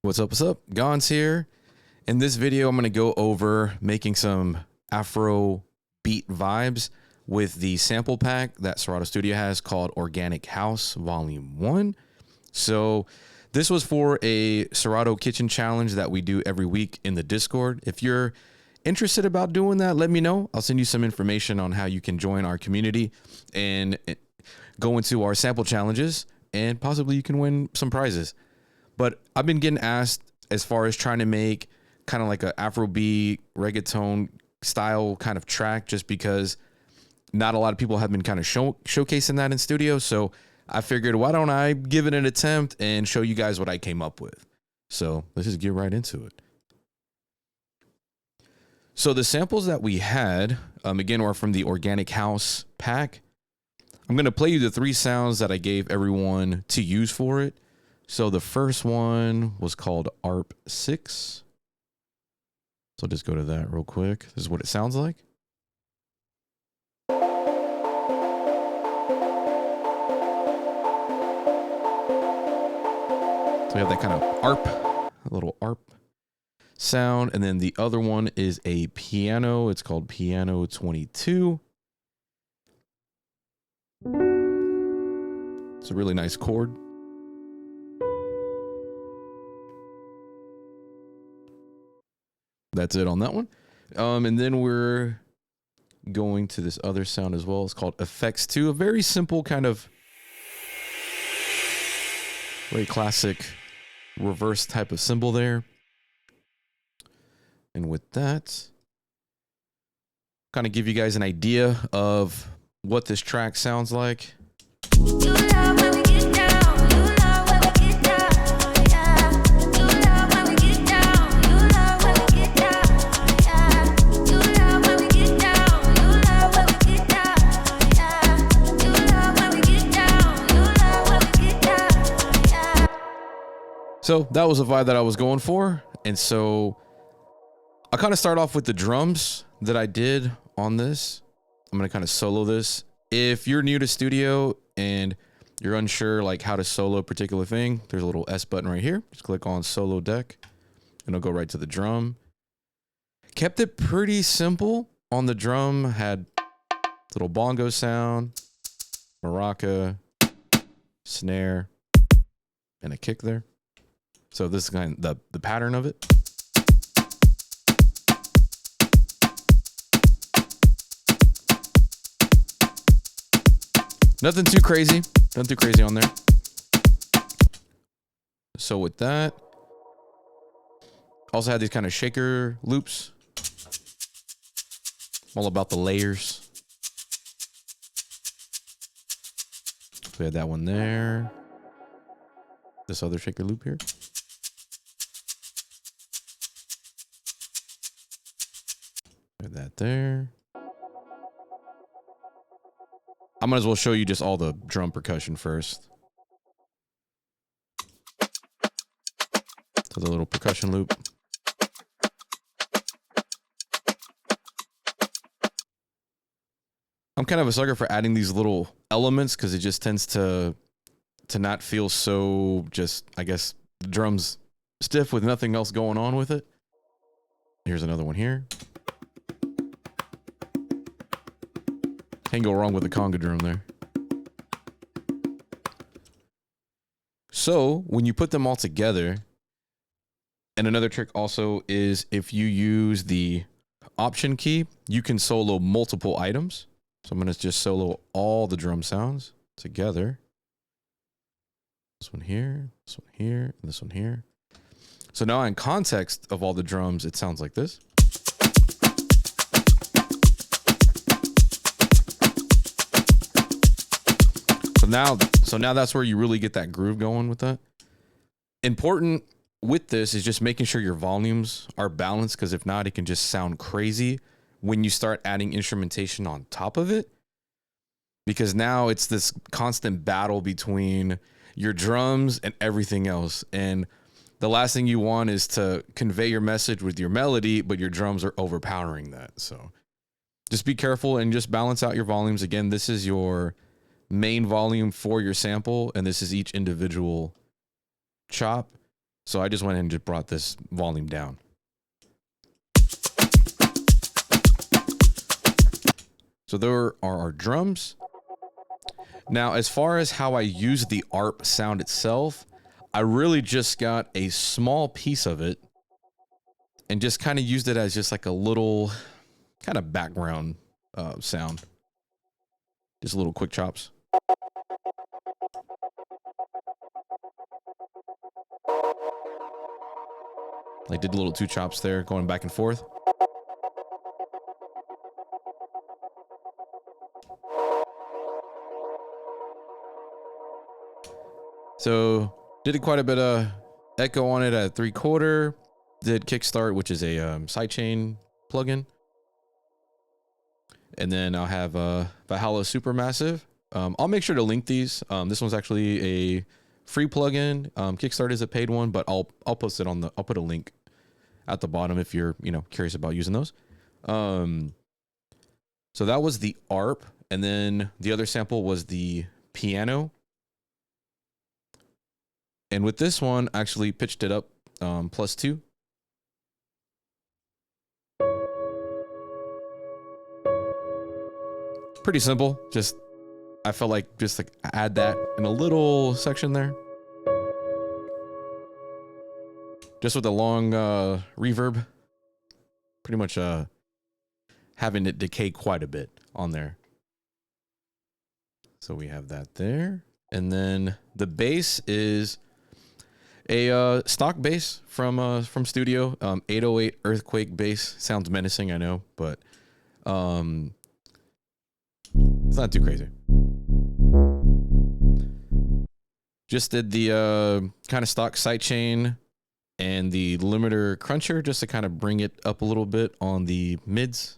What's up? What's up? Gons here. In this video, I'm going to go over making some Afrobeat vibes with the sample pack that Serato Studio has called Organic House Volume 1. So this was for a Serato Kitchen Challenge that we do every week in the Discord. If you're interested about doing that, let me know. I'll send you some information on how you can join our community and go into our sample challenges, and possibly you can win some prizes. But I've been getting asked as far as trying to make kind of like a Afrobeat reggaeton style kind of track, just because not a lot of people have been kind of showcasing that in studio. So I figured, why don't I give it an attempt and show you guys what I came up with? So let's just get right into it. So the samples that we had, again, are from the Organic House pack. I'm going to play you the 3 sounds that I gave everyone to use for it. So the first one was called ARP 6. So I'll just go to that real quick. This is what it sounds like. So we have that kind of ARP, a little ARP sound. And then the other one is a piano. It's called Piano 22. It's a really nice chord. That's it on that one. And then we're going to this other sound as well. It's called Effects 2, a very simple kind of very classic reverse type of cymbal there. And with that, kind of give you guys an idea of what this track sounds like. So that was a vibe that I was going for. And so I kind of start off with the drums that I did on this. I'm going to kind of solo this. If you're new to studio and you're unsure like how to solo a particular thing, there's a little S button right here. Just click on solo deck and it'll go right to the drum. Kept it pretty simple on the drum. Had little bongo sound, maraca, snare, and a kick there. So this is kind of the pattern of it. Nothing too crazy on there. So with that, also had these kind of shaker loops. All about the layers. We had that one there. This other shaker loop here. That there. I might as well show you just all the drum percussion first. So the little percussion loop. I'm kind of a sucker for adding these little elements because it just tends to not feel so just, I guess, the drums stiff with nothing else going on with it. Here's another one here. Can't go wrong with the conga drum there. So when you put them all together, and another trick also is if you use the option key, you can solo multiple items. So I'm going to just solo all the drum sounds together. This one here, this one here, and this one here. So now in context of all the drums, it sounds like this. So now that's where you really get that groove going with that. Important with this is just making sure your volumes are balanced, because if not, it can just sound crazy when you start adding instrumentation on top of it. Because now it's this constant battle between your drums and everything else. And the last thing you want is to convey your message with your melody, but your drums are overpowering that. So just be careful and just balance out your volumes. Again, this is your main volume for your sample, and this is each individual chop. So I just went and just brought this volume down. So there are our drums. Now, as far as how I use the ARP sound itself, I really just got a small piece of it and just kind of used it as just like a little kind of background sound. Just little quick chops. I did little 2 chops there, going back and forth. So did quite a bit of echo on it at 3/4. Did Kickstart, which is a Sidechain plugin. And then I'll have Valhalla Supermassive. I'll make sure to link these. This one's actually a free plugin. Kickstart is a paid one, but I'll post it on I'll put a link at the bottom if you're, curious about using those. So that was the ARP, and then the other sample was the piano. And with this one, I actually pitched it up +2. Pretty simple. Just, I felt like just like add that in a little section there. Just with a long reverb. Pretty much having it decay quite a bit on there. So we have that there. And then the bass is a stock bass from Studio. 808 Earthquake bass. Sounds menacing, I know, but it's not too crazy. Just did the kind of stock sidechain and the limiter cruncher just to kind of bring it up a little bit on the mids.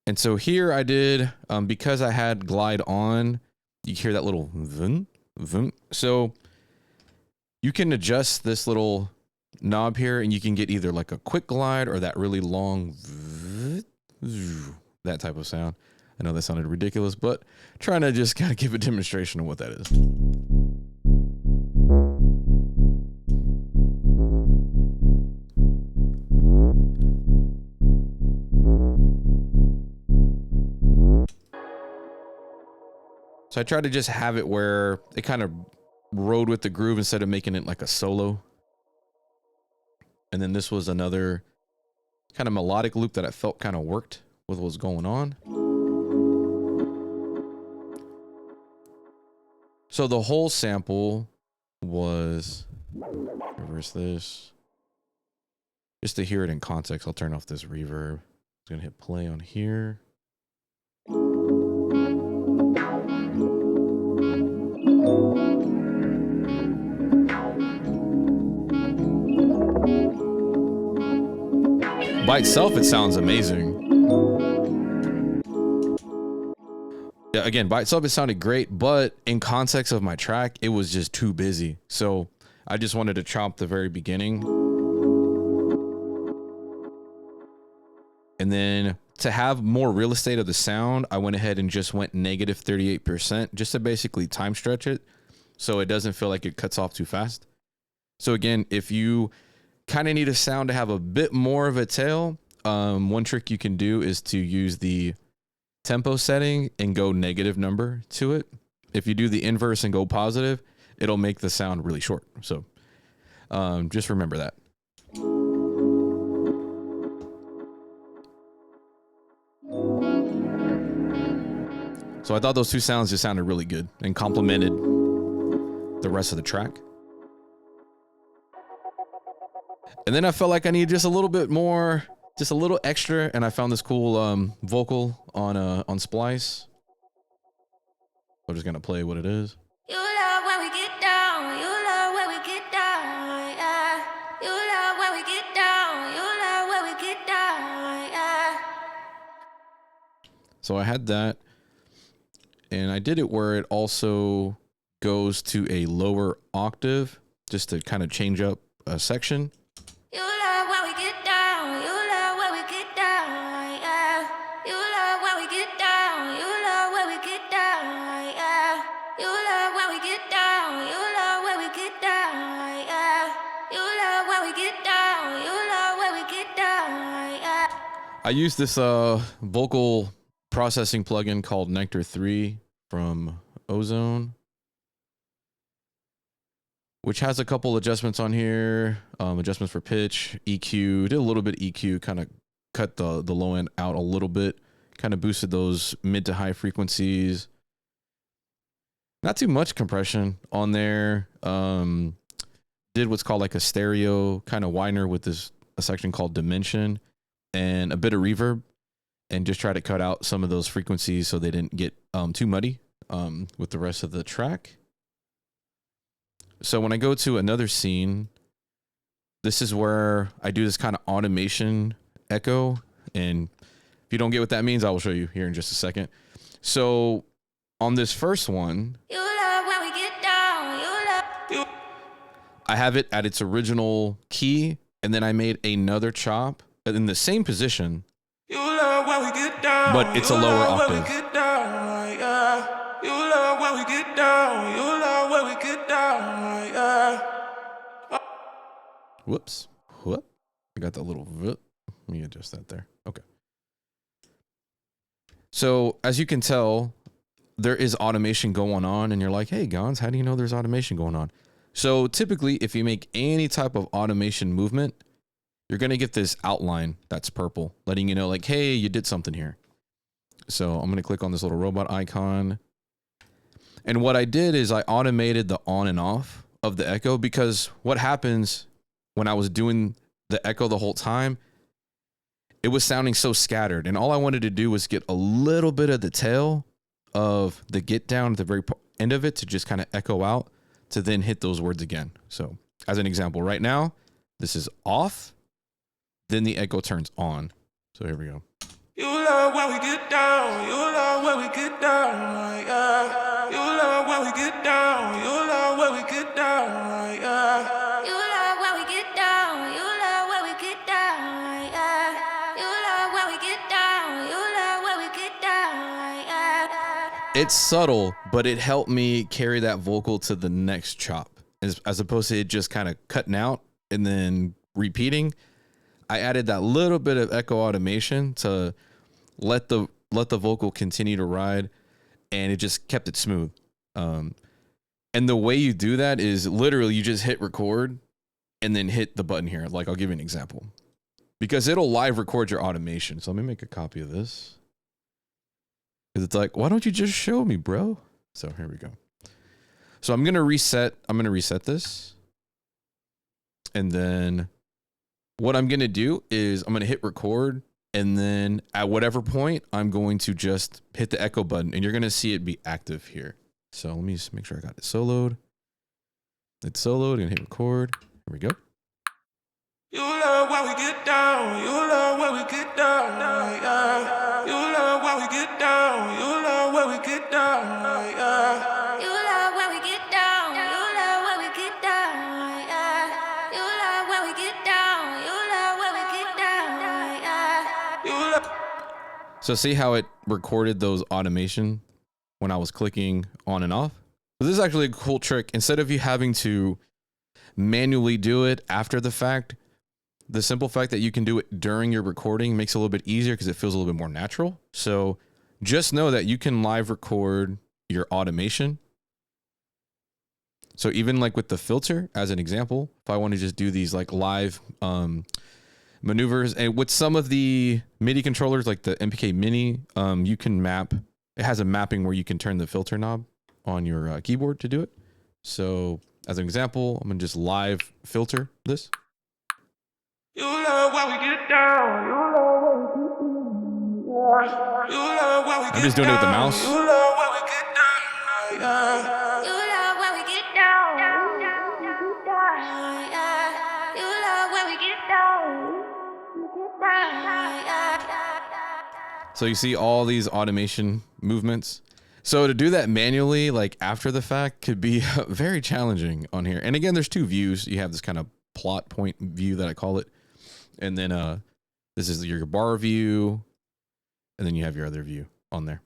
And so here I did, because I had glide on, you hear that little vroom, vroom. So you can adjust this little knob here and you can get either like a quick glide or that really long, that type of sound. I know that sounded ridiculous, but trying to just kind of give a demonstration of what that is. So I tried to just have it where it kind of rode with the groove instead of making it like a solo. And then this was another kind of melodic loop that I felt kind of worked with what was going on. So the whole sample was, reverse this. Just to hear it in context, I'll turn off this reverb. I'm gonna hit play on here. By itself, it sounds amazing. Yeah, again, by itself, it sounded great, but in context of my track, it was just too busy. So I just wanted to chop the very beginning. And then to have more real estate of the sound, I went ahead and just went negative 38% just to basically time stretch it so it doesn't feel like it cuts off too fast. So again, if you kind of need a sound to have a bit more of a tail, one trick you can do is to use the tempo setting and go negative number to it. If you do the inverse and go positive, it'll make the sound really short. So just remember that. So I thought those two sounds just sounded really good and complemented the rest of the track. And then I felt like I needed just a little bit more, just a little extra, and I found this cool vocal on Splice. I'm just gonna play what it is. You love when we get down, you love when we get down, yeah. You love when we get down, you love when we get down, yeah. So I had that, and I did it where it also goes to a lower octave, just to kind of change up a section. You love when we get down, you love when we get down, yeah. I use this vocal processing plugin called Nectar 3 from Ozone, which has a couple adjustments on here. Adjustments for pitch, EQ, did a little bit of EQ, kind of cut the low end out a little bit, kind of boosted those mid to high frequencies. Not too much compression on there. Did what's called like a stereo kind of widener with a section called Dimension and a bit of reverb, and just try to cut out some of those frequencies so they didn't get too muddy with the rest of the track. So when I go to another scene, this is where I do this kind of automation echo. And if you don't get what that means, I will show you here in just a second. So on this first one, You love when we get down. I have it at its original key, and then I made another chop in the same position, You love when we get down. but it's a lower octave. You love when we get down. You love when we get down. Whoops. Whoop. I got that little whoop. Let me adjust that there. Okay. So as you can tell, there is automation going on, and you're like, hey, Gons, how do you know there's automation going on? So typically, if you make any type of automation movement, you're going to get this outline that's purple, letting you know, like, hey, you did something here. So I'm going to click on this little robot icon. And what I did is I automated the on and off of the echo, because what happens when I was doing the echo the whole time, it was sounding so scattered. And all I wanted to do was get a little bit of the tail of the get down at the very end of it to just kind of echo out to then hit those words again. So as an example, right now, this is off, then the echo turns on. So here we go. You love when we get down. You love when we get down. You love when we get down. You love when we get down. You love when we get down. You love when we get down. You love when we get down. You love when we get down. It's subtle, but it helped me carry that vocal to the next chop, as opposed to it just kind of cutting out and then repeating. I added that little bit of echo automation to let the vocal continue to ride, and it just kept it smooth. And the way you do that is literally you just hit record and then hit the button here. Like, I'll give you an example, because it'll live record your automation. So let me make a copy of this, because it's like, why don't you just show me, bro? So here we go. So I'm going to reset this. And then what I'm going to do is I'm going to hit record, and then at whatever point I'm going to just hit the echo button, and you're going to see it be active here. So let me just make sure I got it soloed. It's soloed, and hit record. Here we go. You love when we get down. You love when we get down. You love when we get down. You love when we get down. You love when we get down. You love when we get down. You love when we get down. You love when we get down. You love. So see how it recorded those automation when I was clicking on and off? So this is actually a cool trick. Instead of you having to manually do it after the fact, the simple fact that you can do it during your recording makes it a little bit easier, because it feels a little bit more natural. So just know that you can live record your automation. So even like with the filter, as an example, if I want to just do these like live maneuvers, and with some of the MIDI controllers, like the MPK Mini, you can map. It has a mapping where you can turn the filter knob on your keyboard to do it. So as an example, I'm going to just live filter this. You love when we get down. You love when we get down. You love when we get down. I'm just doing it with the mouse. You love when we get down. You love when we get down. You love when we get down. So you see all these automation movements. So to do that manually, like after the fact, could be very challenging on here. And again, there's two views. You have this kind of plot point view that I call it. And then this is your bar view. And then you have your other view on there.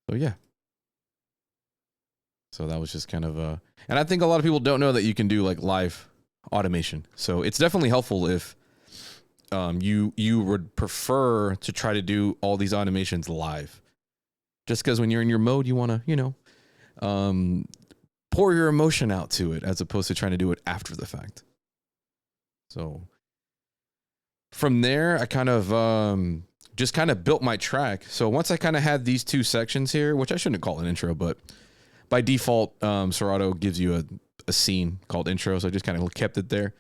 So yeah. So that was just kind of and I think a lot of people don't know that you can do like live automation. So it's definitely helpful if you would prefer to try to do all these automations live, just because when you're in your mode, you want to, you know, pour your emotion out to it as opposed to trying to do it after the fact. So from there, I kind of just kind of built my track. So once I kind of had these two sections here, which I shouldn't call an intro, but by default, Serato gives you a scene called intro. So I just kind of kept it there.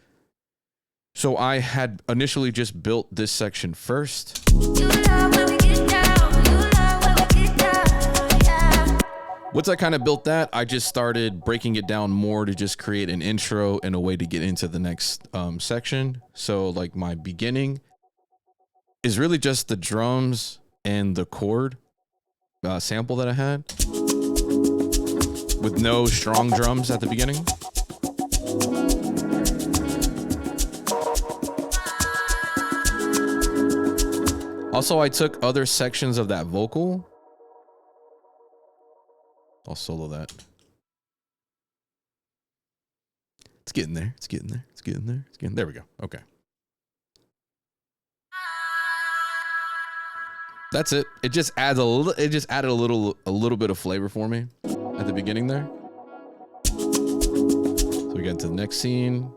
So I had initially just built this section first. Once I kind of built that, I just started breaking it down more to just create an intro and a way to get into the next section. So like my beginning is really just the drums and the chord sample that I had with no strong drums at the beginning. Also, I took other sections of that vocal. I'll solo that. It's getting there. It's getting there. It's getting there. It's getting there. We go. Okay. That's it. It just adds a little. It just added a little bit of flavor for me at the beginning there. So we get into the next scene.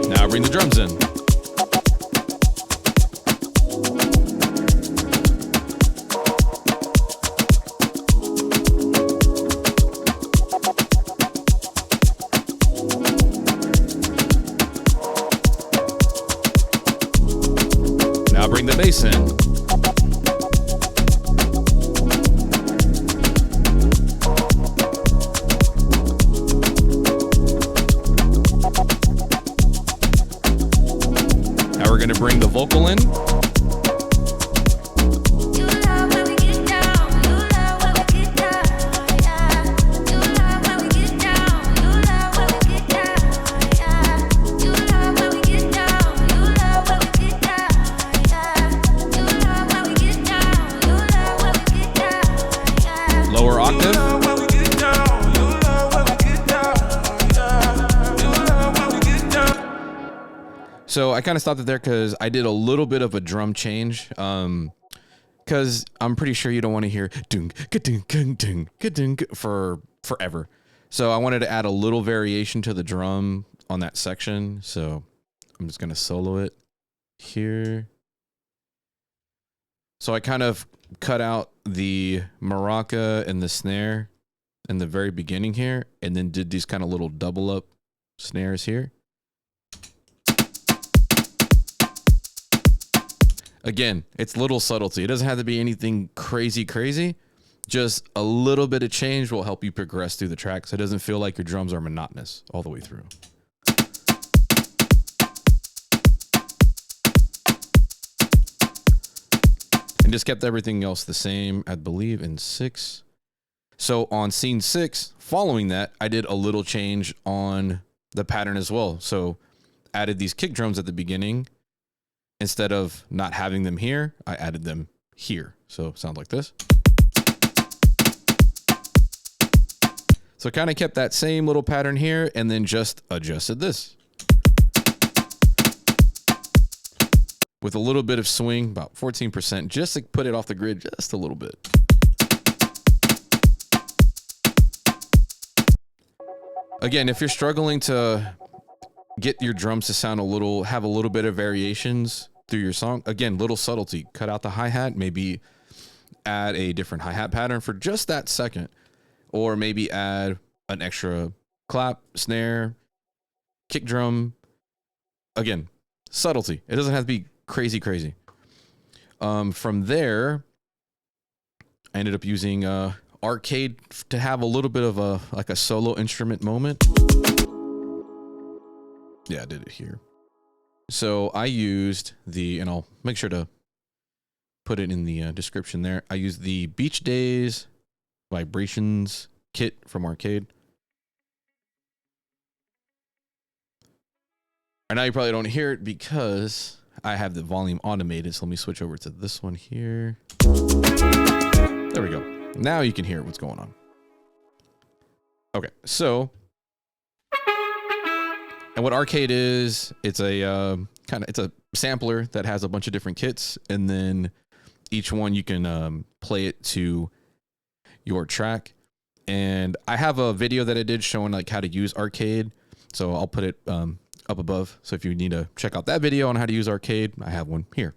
Now bring the drums in. Now bring the bass in. We're going to bring the vocal in. Lower octave. So I kind of stopped it there because I did a little bit of a drum change. Because I'm pretty sure you don't want to hear for forever. So I wanted to add a little variation to the drum on that section. So I'm just going to solo it here. So I kind of cut out the maraca and the snare in the very beginning here, and then did these kind of little double up snares here. Again, it's little subtlety. It doesn't have to be anything crazy. Just a little bit of change will help you progress through the track so it doesn't feel like your drums are monotonous all the way through. And just kept everything else the same, I believe, in 6. So on scene 6, following that, I did a little change on the pattern as well. So added these kick drums at the beginning. Instead of not having them here, I added them here. So it sounds like this. So kind of kept that same little pattern here and then just adjusted this. With a little bit of swing, about 14%, just to put it off the grid just a little bit. Again, if you're struggling to get your drums to sound have a little bit of variations through your song, again, little subtlety. Cut out the hi-hat, maybe add a different hi-hat pattern for just that second, or maybe add an extra clap, snare, kick drum. Again, subtlety. It doesn't have to be crazy. From there, I ended up using Arcade to have a little bit of a solo instrument moment. Yeah, I did it here. So I used and I'll make sure to put it in the description there. I used the Beach Days Vibrations kit from Arcade. And now you probably don't hear it because I have the volume automated. So let me switch over to this one here. There we go. Now you can hear what's going on. Okay, so, and what Arcade is, it's a it's a sampler that has a bunch of different kits, and then each one you can play it to your track. And I have a video that I did showing like how to use Arcade, so I'll put it up above. So if you need to check out that video on how to use Arcade, I have one here.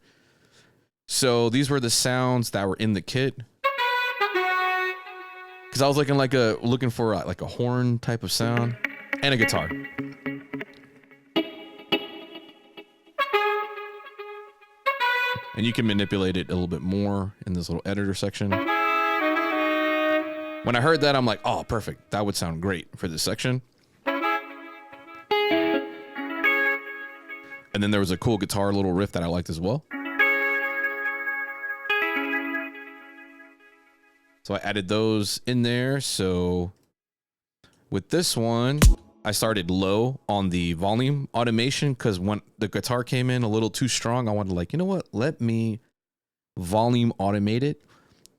So these were the sounds that were in the kit, because I was looking for like a horn type of sound and a guitar. And you can manipulate it a little bit more in this little editor section. When I heard that, I'm like, oh, perfect. That would sound great for this section. And then there was a cool guitar little riff that I liked as well. So I added those in there. So with this one, I started low on the volume automation, because when the guitar came in a little too strong, I wanted to, like, you know what? Let me volume automate it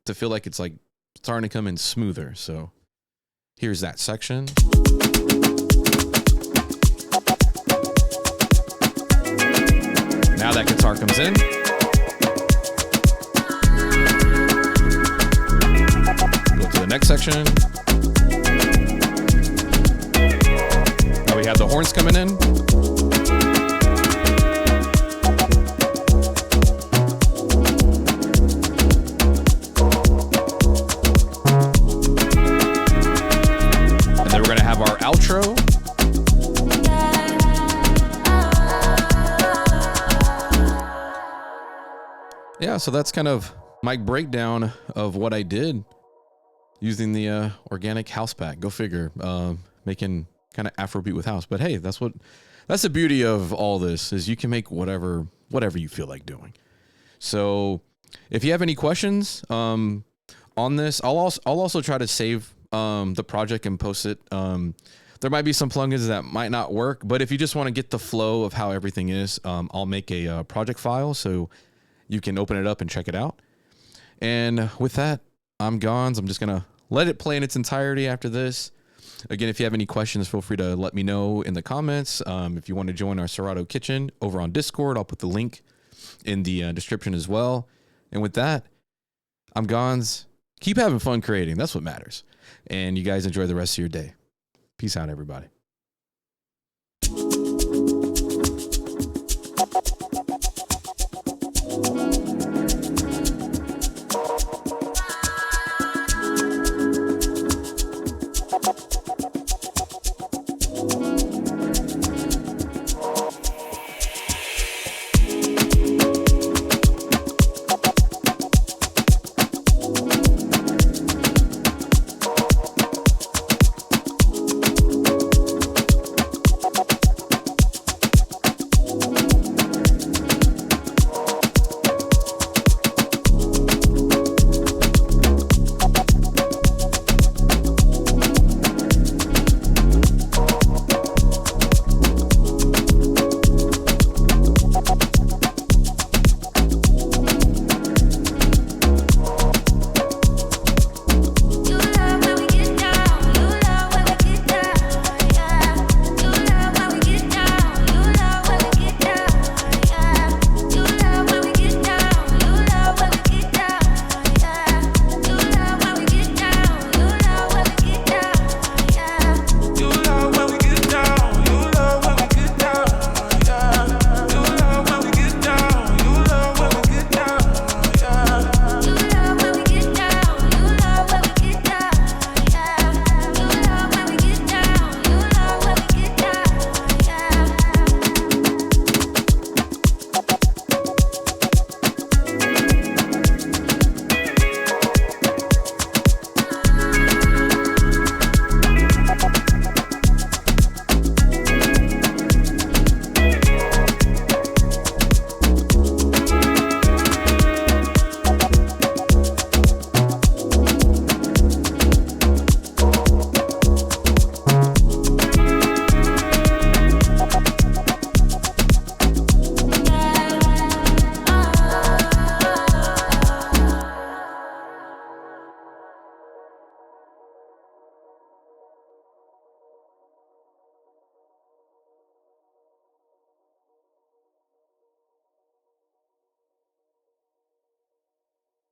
to feel like it's like starting to come in smoother. So here's that section. Now that guitar comes in. Go to the next section. Now we have the horns coming in. And then we're going to have our outro. Yeah, so that's kind of my breakdown of what I did using the organic house pack. Go figure, making kind of Afrobeat with house. But hey, that's the beauty of all this, is you can make whatever you feel like doing. So if you have any questions on this, I'll also try to save the project and post it. There might be some plugins that might not work, but if you just want to get the flow of how everything is, I'll make a project file so you can open it up and check it out. And with that, I'm Gonz. I'm just going to let it play in its entirety after this. Again, if you have any questions, feel free to let me know in the comments. If you want to join our Serato Kitchen over on Discord, I'll put the link in the description as well. And with that, I'm Gonz. Keep having fun creating. That's what matters. And you guys enjoy the rest of your day. Peace out, everybody.